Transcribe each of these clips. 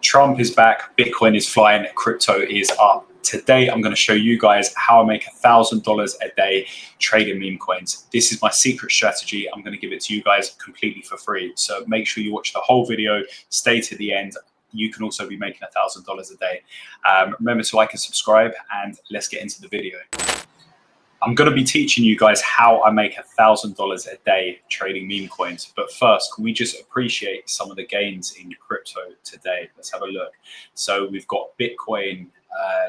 Trump is back, Bitcoin is flying, crypto is up. Today, I'm going to show you guys how I make $1,000 a day trading meme coins. This is my secret strategy. I'm going to give it to you guys completely for free. So make sure you watch the whole video, stay to the end. You can also be making $1,000 a day. Remember to like and subscribe, and let's get into the video. I'm going to be teaching you guys how I make $1,000 a day trading meme coins. But first, can we just appreciate some of the gains in crypto today? Let's have a look. So we've got Bitcoin.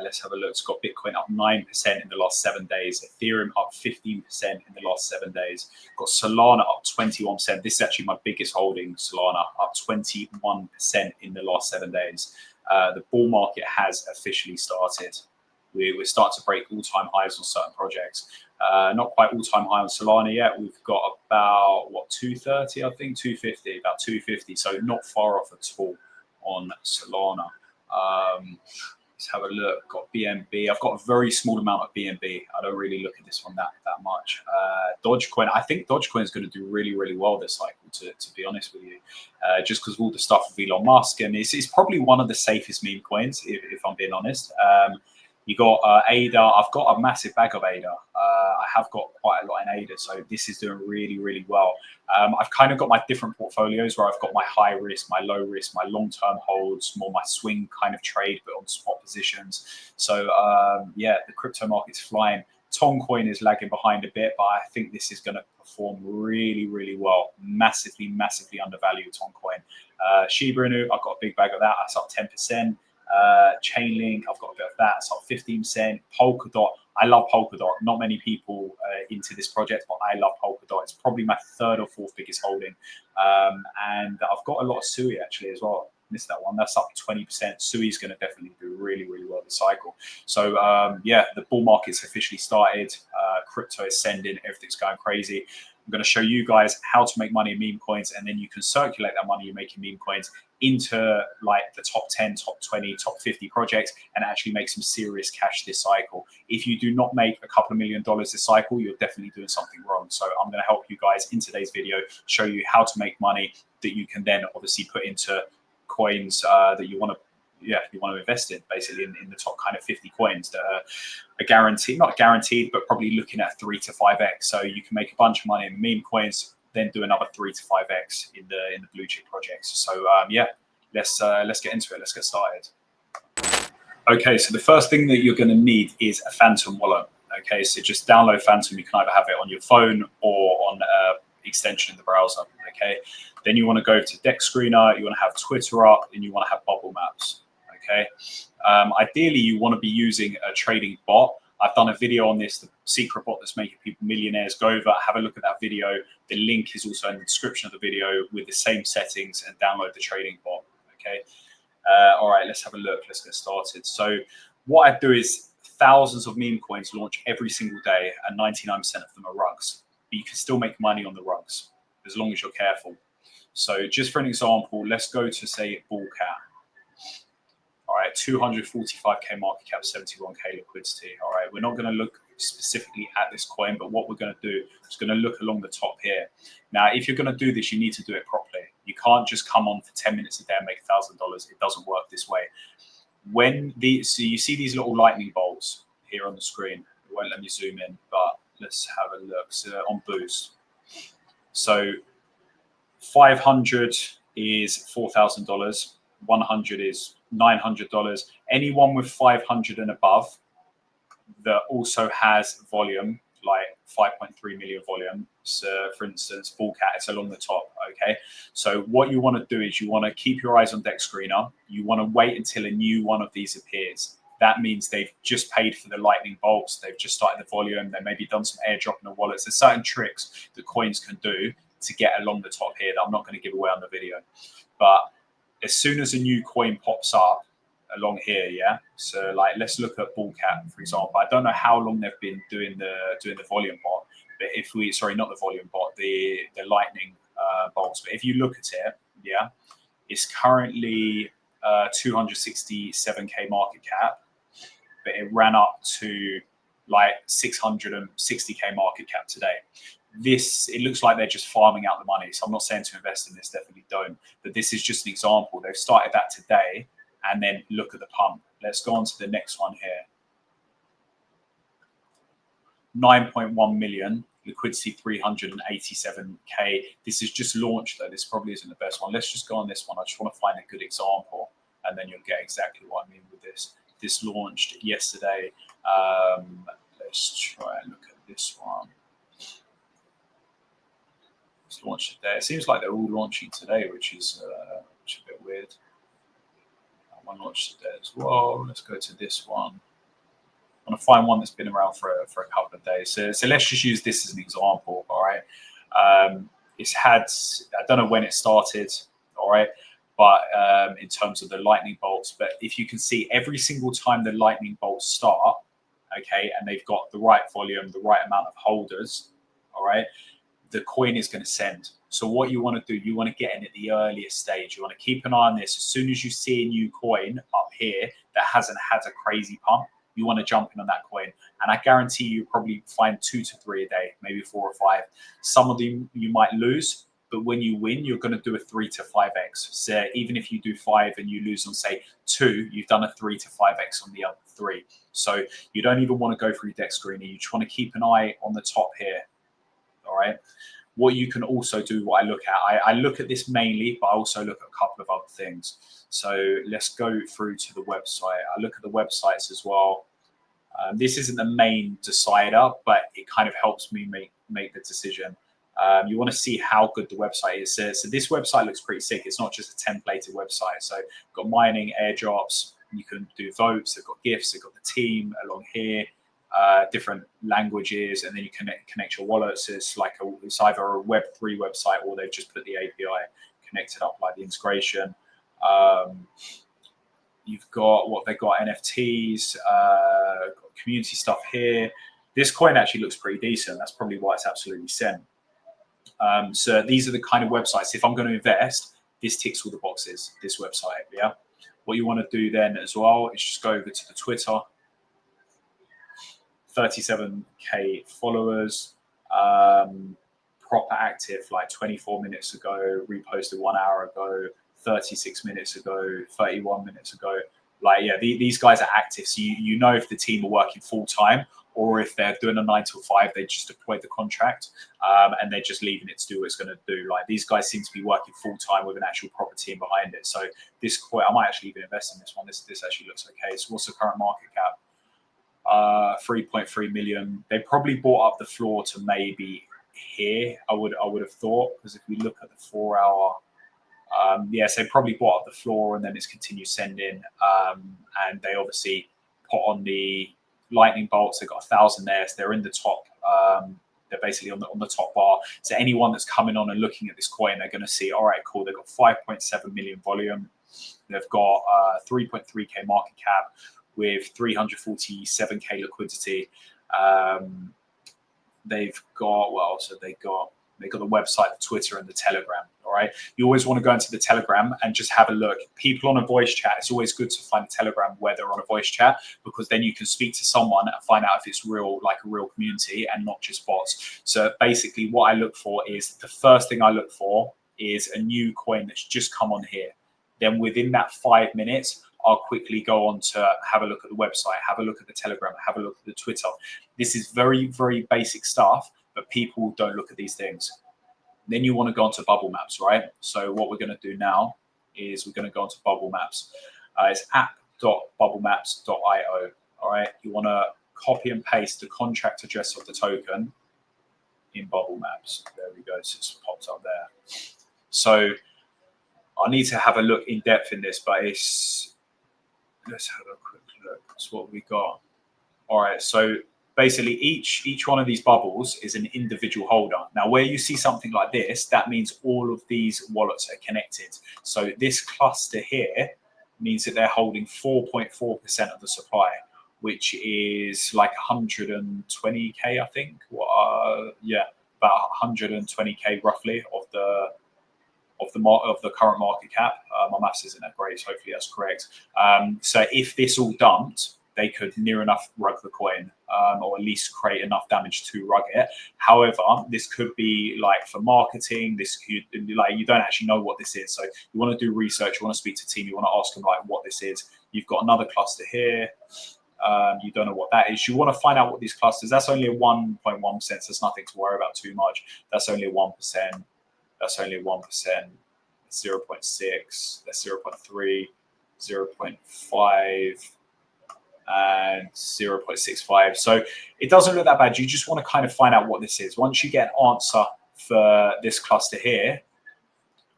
Let's have a look. It's got Bitcoin up 9% in the last 7 days. Ethereum up 15% in the last 7 days. Got Solana up 21%. This is actually my biggest holding, Solana, up 21% in the last 7 days. The bull market has officially started. We're starting to break all-time highs on certain projects. Not quite all-time high on Solana yet. We've got about, what, 230, I think, 250, about 250. So not far off at all on Solana. Let's have a look. Got BNB. I've got a very small amount of BNB. I don't really look at this one that much. Dogecoin. I think Dogecoin is going to do really, really well this cycle, to be honest with you. Just because of all the stuff with Elon Musk. And it's probably one of the safest meme coins, if I'm being honest. You got ADA. I've got a massive bag of ADA. I have got quite a lot in ADA, so this is doing really, really well. I've kind of got my different portfolios where I've got my high risk, my low risk, my long-term holds, more my swing kind of trade, but on spot positions. So yeah, the crypto market's flying. Toncoin is lagging behind a bit, but I think this is going to perform really, really well. Massively, massively undervalued Toncoin. Shiba Inu, I've got a big bag of that. That's up 10%. Chainlink, I've got a bit of that. It's up 15%. Polkadot, I love Polkadot. Not many people into this project, but I love Polkadot. It's probably my third or fourth biggest holding. And I've got a lot of Sui actually as well. Missed that one. That's up 20%. Sui is going to definitely do really, really well this cycle. So yeah, the bull market's officially started. Crypto is sending. Everything's going crazy. I'm going to show you guys how to make money in meme coins, and then you can circulate that money you're making meme coins into like the top 10, top 20, top 50 projects and actually make some serious cash this cycle. If you do not make a couple of $1 million this cycle, you're definitely doing something wrong. So I'm going to help you guys in today's video, show you how to make money that you can then obviously put into coins that you want to invest in, basically in the top kind of 50 coins that are guaranteed, not guaranteed, but probably looking at 3 to 5x. So you can make a bunch of money in meme coins, then do another 3 to 5x in the blue chip projects. So yeah, let's get into it. Let's get started. Okay, so the first thing that you're going to need is a Phantom wallet. Okay, so just download Phantom. You can either have it on your phone or on extension in the browser. Okay, then you want to go to Deck Screener. You want to have Twitter up, and you want to have Bubble Maps. Okay, ideally you want to be using a trading bot. I've done a video on this, the secret bot that's making people millionaires. Go over, have a look at that video. The link is also in the description of the video with the same settings, and download the trading bot. Okay, all right, let's have a look. Let's get started. So what I do is thousands of meme coins launch every single day, and 99% of them are rugs. But you can still make money on the rugs as long as you're careful. So just for an example, let's go to, say, Bullcat. All right, 245K market cap, 71K liquidity. All right, we're not going to look specifically at this coin, but what we're going to do is going to look along the top here. Now, if you're going to do this, you need to do it properly. You can't just come on for 10 minutes a day and make $1,000. It doesn't work this way. So you see these little lightning bolts here on the screen. It won't let me zoom in, but let's have a look. So on Boost. So 500 is $4,000. 100 is $900. Anyone with 500 and above that also has volume, like 5.3 million volume. So for instance, Bullcat, it's along the top. Okay, so what you want to do is you want to keep your eyes on Deck Screener. You want to wait until a new one of these appears. That means they've just paid for the lightning bolts. They've just started the volume. They maybe done some airdrop in the wallets. There's certain tricks that coins can do to get along the top here that I'm not going to give away on the video. But as soon as a new coin pops up along here, yeah. So like, let's look at Bullcat, for example. I don't know how long they've been doing the volume bot, but if we, sorry, not the volume bot, the lightning bolts. But if you look at it, yeah, it's currently 267K market cap, but it ran up to like 660k market cap today. It looks like they're just farming out the money. So I'm not saying to invest in this, definitely don't. But this is just an example. They've started that today, and then look at the pump. Let's go on to the next one here. 9.1 million, liquidity 387k. This is just launched though. This probably isn't the best one. Let's just go on this one. I just want to find a good example, and then you'll get exactly what I mean with this. This launched yesterday. Let's try and look at this one. It's launched today. It seems like they're all launching today, which is a bit weird. That one launched today as well. Let's go to this one. I want to find one that's been around for a couple of days. So let's just use this as an example, all right? It's had, I don't know when it started, all right? But in terms of the lightning bolts, but if you can see every single time the lightning bolts start, okay, and they've got the right volume, the right amount of holders, all right, the coin is going to send. So what you want to do, you want to get in at the earliest stage. You want to keep an eye on this. As soon as you see a new coin up here that hasn't had a crazy pump, you want to jump in on that coin. And I guarantee you probably find 2 to 3 a day, maybe 4 or 5. Some of them you might lose, but when you win, you're going to do a 3 to 5x. So even if you do 5 and you lose on, say, 2, you've done a 3 to 5x on the other 3. So you don't even want to go through deck screening. You just want to keep an eye on the top here. All right. What you can also do, what I look at, I look at this mainly, but I also look at a couple of other things. So let's go through to the website. I look at the websites as well. This isn't the main decider, but it kind of helps me make the decision. You want to see how good the website is. So this website looks pretty sick. It's not just a templated website. So you've got mining, airdrops, you can do votes, they've got gifts, they've got the team along here. Different languages, and then you connect your wallets. It's like it's either a Web3 website, or they've just put the API connected up, like the integration. You've got what they've got, NFTs, got community stuff here. This coin actually looks pretty decent. That's probably why it's absolutely sent. So these are the kind of websites. If I'm going to invest, this ticks all the boxes. This website, yeah. What you want to do then as well is just go over to the Twitter. 37k followers, proper active, like 24 minutes ago, reposted 1 hour ago, 36 minutes ago, 31 minutes ago. Like, yeah, these guys are active. So you know if the team are working full time, or if they're doing a 9 to 5, they just deployed the contract and they're just leaving it to do what it's going to do. Like, these guys seem to be working full time with an actual proper team behind it. So this coin, I might actually even invest in this one. This actually looks okay. So what's the current market cap? 3.3 million. They probably bought up the floor to maybe here. I would have thought, because if we look at the 4 hour, yes, they probably bought up the floor and then it's continued sending. And they obviously put on the lightning bolts. They've got 1,000 there, so they're in the top. They're basically on the top bar. So anyone that's coming on and looking at this coin, they're going to see, all right, cool. They've got 5.7 million volume. They've got 3.3k market cap, with 347k liquidity. They've got, what else have they got? They've got the website, the Twitter, and the Telegram. All right. You always want to go into the Telegram and just have a look. People on a voice chat, it's always good to find a Telegram where they're on a voice chat, because then you can speak to someone and find out if it's real, like a real community and not just bots. So basically what I look for is, the first thing I look for is a new coin that's just come on here. Then within that 5 minutes, I'll quickly go on to have a look at the website, have a look at the Telegram, have a look at the Twitter. This is very, very basic stuff, but people don't look at these things. Then you want to go onto bubble maps, right? So what we're going to do now is we're going to go onto bubble maps. It's app.bubblemaps.io. All right. You want to copy and paste the contract address of the token in bubble maps. There we go. So it's popped up there. So I need to have a look in depth in this, but let's have a quick look. That's what we got. All right. So basically each one of these bubbles is an individual holder. Now, where you see something like this, that means all of these wallets are connected. So this cluster here means that they're holding 4.4% of the supply, which is like 120k, I think. Yeah, about 120k roughly of the current market cap. My maths isn't that great, so hopefully that's correct. So if this all dumped, they could near enough rug the coin, or at least create enough damage to rug it. However, this could be like for marketing. This could, like, you don't actually know what this is, so you want to do research. You want to speak to team. You want to ask them like what this is. You've got another cluster here. You don't know what that is. You want to find out what these clusters. That's only a 1.1%. So there's nothing to worry about too much. That's only a 1%. That's only 1%. 0.6. That's 0.3. 0.5. And 0.65. So it doesn't look that bad. You just want to kind of find out what this is. Once you get an answer for this cluster here,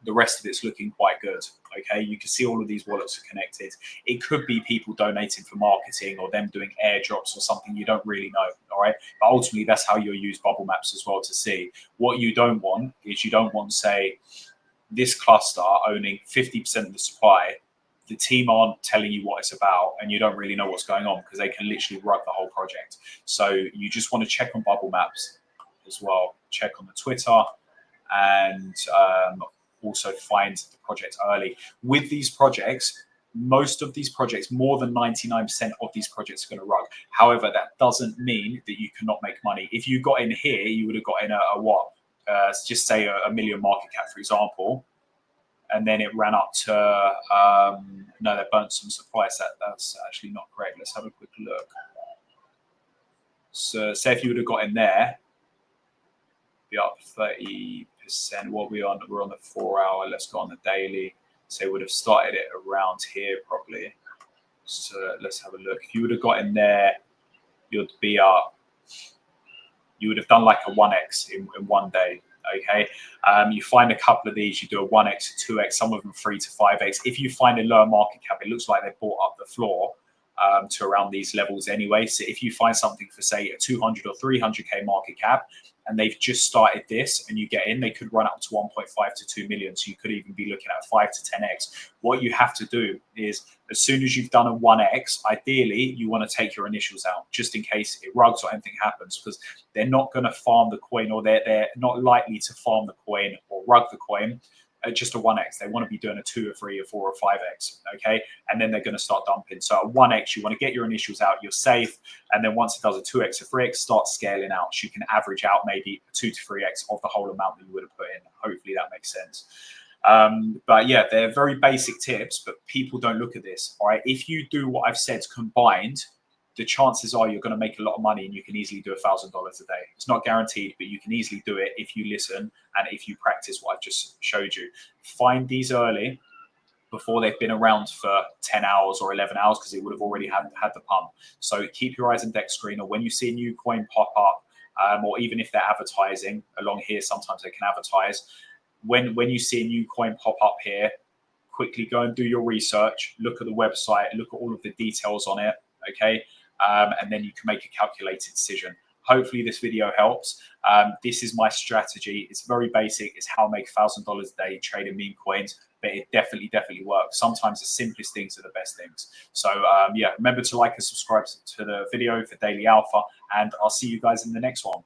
the rest of it's looking quite good. Okay, you can see all of these wallets are connected. It could be people donating for marketing or them doing airdrops or something. You don't really know. All right, but ultimately that's how you'll use bubble maps as well to see. What you don't want is you don't want, say, this cluster owning 50% of the supply. The team aren't telling you what it's about, and you don't really know what's going on because they can literally rug the whole project. So you just want to check on bubble maps as well. Check on the Twitter, and also find the project early. With these projects, most of these projects, more than 99% of these projects are going to rug. However, that doesn't mean that you cannot make money. If you got in here, you would have got in a what? Just say a million market cap, for example. And then it ran up to, no, they burnt some supply. So that's actually not correct. Let's have a quick look. So say if you would have got in there, be up 30%. What we're on the 4 hour. Let's go on the daily. So it would have started it around here probably. So let's have a look. If you would have got in there, you'd be up. You would have done like a 1x in one day. Okay, you find a couple of these, you do a 1x, a 2x, some of them 3 to 5x. If you find a lower market cap, it looks like they bought up the floor to around these levels anyway. So if you find something for, say, a 200 or 300k market cap, and they've just started this and you get in, they could run up to 1.5 to 2 million. So you could even be looking at 5 to 10x. What you have to do is, as soon as you've done a 1x, ideally you want to take your initials out just in case it rugs or anything happens, because they're not going to farm the coin, or they're not likely to farm the coin or rug the coin at just a 1x. They want to be doing a 2 or 3 or 4 or 5x, okay? And then they're going to start dumping. So at 1x, you want to get your initials out, you're safe. And then once it does a 2x or 3x, start scaling out. So you can average out maybe a 2 to 3x of the whole amount that you would have put in. Hopefully that makes sense. But yeah, they're very basic tips, but people don't look at this, all right? If you do what I've said combined, the chances are you're going to make a lot of money, and you can easily do $1,000 a day. It's not guaranteed, but you can easily do it if you listen and if you practice what I've just showed you. Find these early before they've been around for 10 hours or 11 hours, because it would have already had the pump. So keep your eyes on deck screen, or when you see a new coin pop up, or even if they're advertising along here, sometimes they can advertise. When you see a new coin pop up here, quickly go and do your research, look at the website, look at all of the details on it, okay? And then you can make a calculated decision. Hopefully this video helps. This is my strategy. It's very basic. It's how I make $1,000 a day trading meme coins, but it definitely works. Sometimes the simplest things are the best things. So yeah, remember to like and subscribe to the video for daily alpha, and I'll see you guys in the next one.